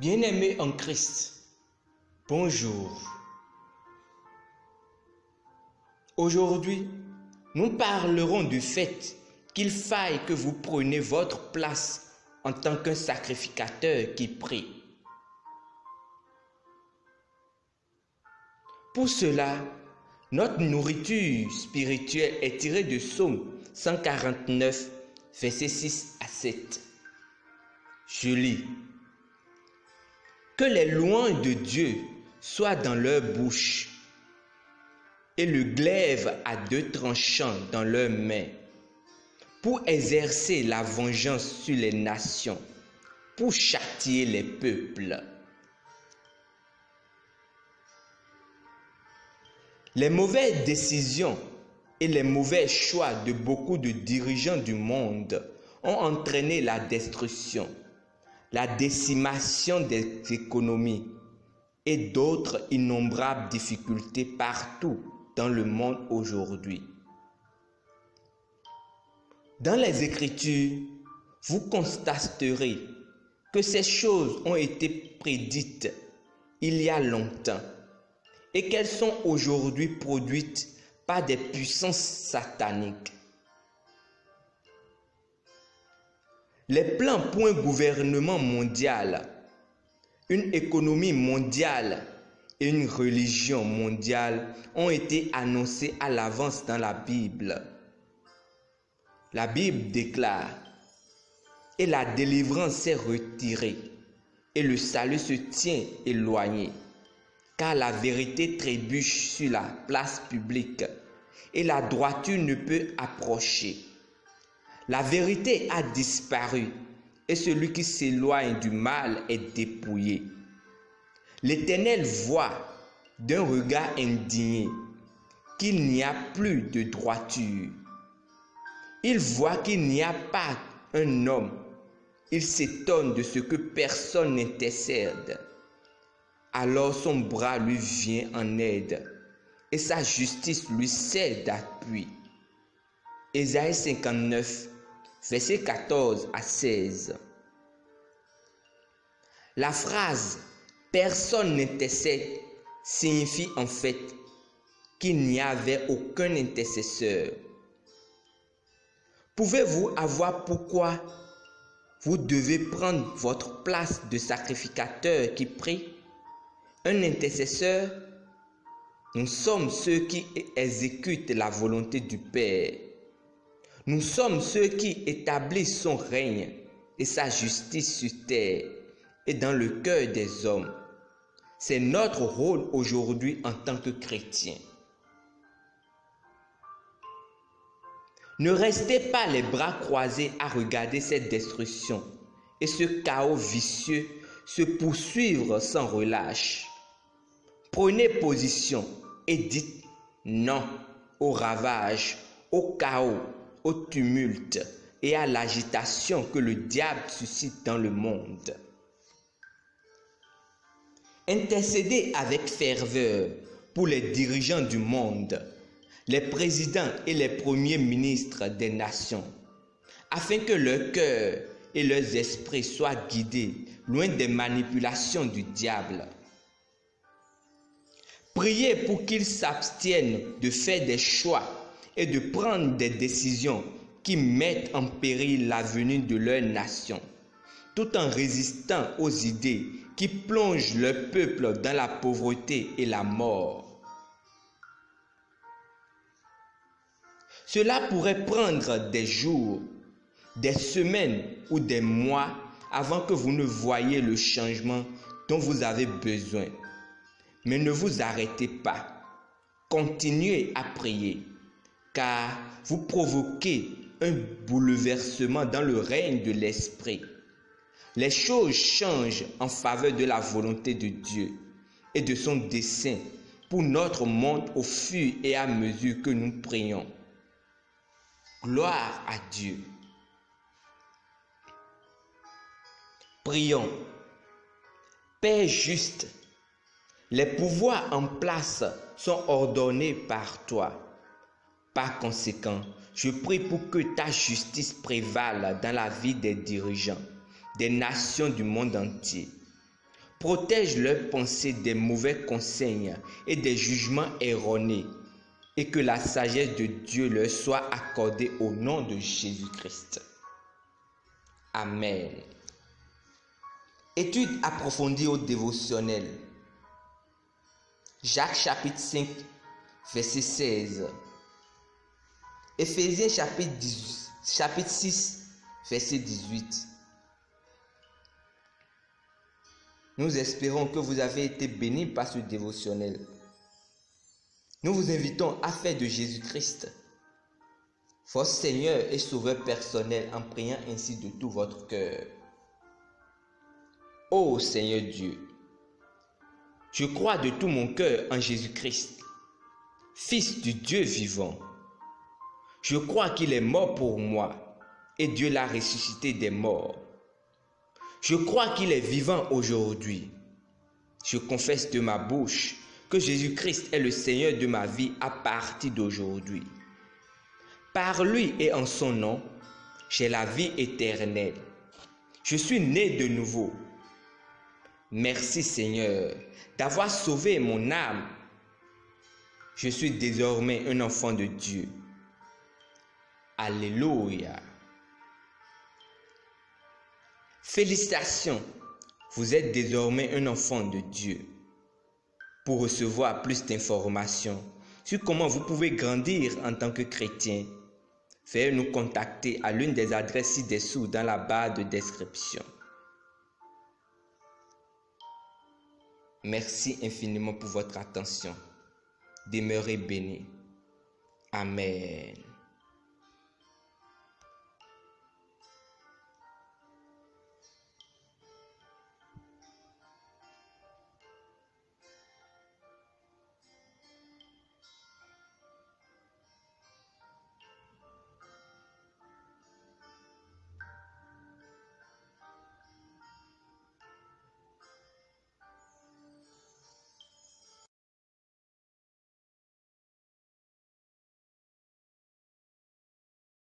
Bien-aimés en Christ, bonjour. Aujourd'hui, nous parlerons du fait qu'il faille que vous preniez votre place en tant qu'un sacrificateur qui prie. Pour cela, notre nourriture spirituelle est tirée de Psaume 149, versets 6 à 7. Je lis. Que les louanges de Dieu soient dans leur bouche et le glaive à deux tranchants dans leurs mains, pour exercer la vengeance sur les nations, pour châtier les peuples. Les mauvaises décisions et les mauvais choix de beaucoup de dirigeants du monde ont entraîné la destruction, la décimation des économies et d'autres innombrables difficultés partout dans le monde aujourd'hui. Dans les Écritures, vous constaterez que ces choses ont été prédites il y a longtemps et qu'elles sont aujourd'hui produites par des puissances sataniques. Les plans pour un gouvernement mondial, une économie mondiale et une religion mondiale ont été annoncés à l'avance dans la Bible. La Bible déclare « Et la délivrance s'est retirée, et le salut se tient éloigné, car la vérité trébuche sur la place publique, et la droiture ne peut approcher. La vérité a disparu, et celui qui s'éloigne du mal est dépouillé. L'Éternel voit d'un regard indigné qu'il n'y a plus de droiture. Il voit qu'il n'y a pas un homme. Il s'étonne de ce que personne n'intercède. Alors son bras lui vient en aide et sa justice lui sert d'appui. Ésaïe 59, versets 14 à 16. La phrase « personne n'intercède » signifie en fait qu'il n'y avait aucun intercesseur. Pouvez-vous avoir pourquoi vous devez prendre votre place de sacrificateur qui prie? Un intercesseur, nous sommes ceux qui exécutent la volonté du Père. Nous sommes ceux qui établissent son règne et sa justice sur terre et dans le cœur des hommes. C'est notre rôle aujourd'hui en tant que chrétiens. Ne restez pas les bras croisés à regarder cette destruction et ce chaos vicieux se poursuivre sans relâche. Prenez position et dites non au ravage, au chaos, au tumulte et à l'agitation que le diable suscite dans le monde. Intercédez avec ferveur pour les dirigeants du monde, les présidents et les premiers ministres des nations, afin que leur cœur et leurs esprits soient guidés loin des manipulations du diable. Priez pour qu'ils s'abstiennent de faire des choix et de prendre des décisions qui mettent en péril l'avenir de leur nation, tout en résistant aux idées qui plongent leur peuple dans la pauvreté et la mort. Cela pourrait prendre des jours, des semaines ou des mois avant que vous ne voyiez le changement dont vous avez besoin. Mais ne vous arrêtez pas. Continuez à prier, car vous provoquez un bouleversement dans le règne de l'esprit. Les choses changent en faveur de la volonté de Dieu et de son dessein pour notre monde au fur et à mesure que nous prions. Gloire à Dieu. Prions. Père juste, les pouvoirs en place sont ordonnés par toi. Par conséquent, je prie pour que ta justice prévale dans la vie des dirigeants, des nations du monde entier. Protège leurs pensées des mauvais conseils et des jugements erronés, et que la sagesse de Dieu leur soit accordée au nom de Jésus-Christ. Amen. Étude approfondie au dévotionnel. Jacques chapitre 5, verset 16. Éphésiens chapitre 6, verset 18. Nous espérons que vous avez été bénis par ce dévotionnel. Nous vous invitons à faire de Jésus-Christ votre Seigneur et Sauveur personnel en priant ainsi de tout votre cœur. Ô Seigneur Dieu, je crois de tout mon cœur en Jésus-Christ, Fils du Dieu vivant. Je crois qu'il est mort pour moi et Dieu l'a ressuscité des morts. Je crois qu'il est vivant aujourd'hui. Je confesse de ma bouche que Jésus-Christ est le Seigneur de ma vie à partir d'aujourd'hui. Par lui et en son nom, j'ai la vie éternelle. Je suis né de nouveau. Merci Seigneur d'avoir sauvé mon âme. Je suis désormais un enfant de Dieu. Alléluia. Félicitations, vous êtes désormais un enfant de Dieu. Pour recevoir plus d'informations sur comment vous pouvez grandir en tant que chrétien, veuillez nous contacter à l'une des adresses ci-dessous dans la barre de description. Merci infiniment pour votre attention. Demeurez bénis. Amen.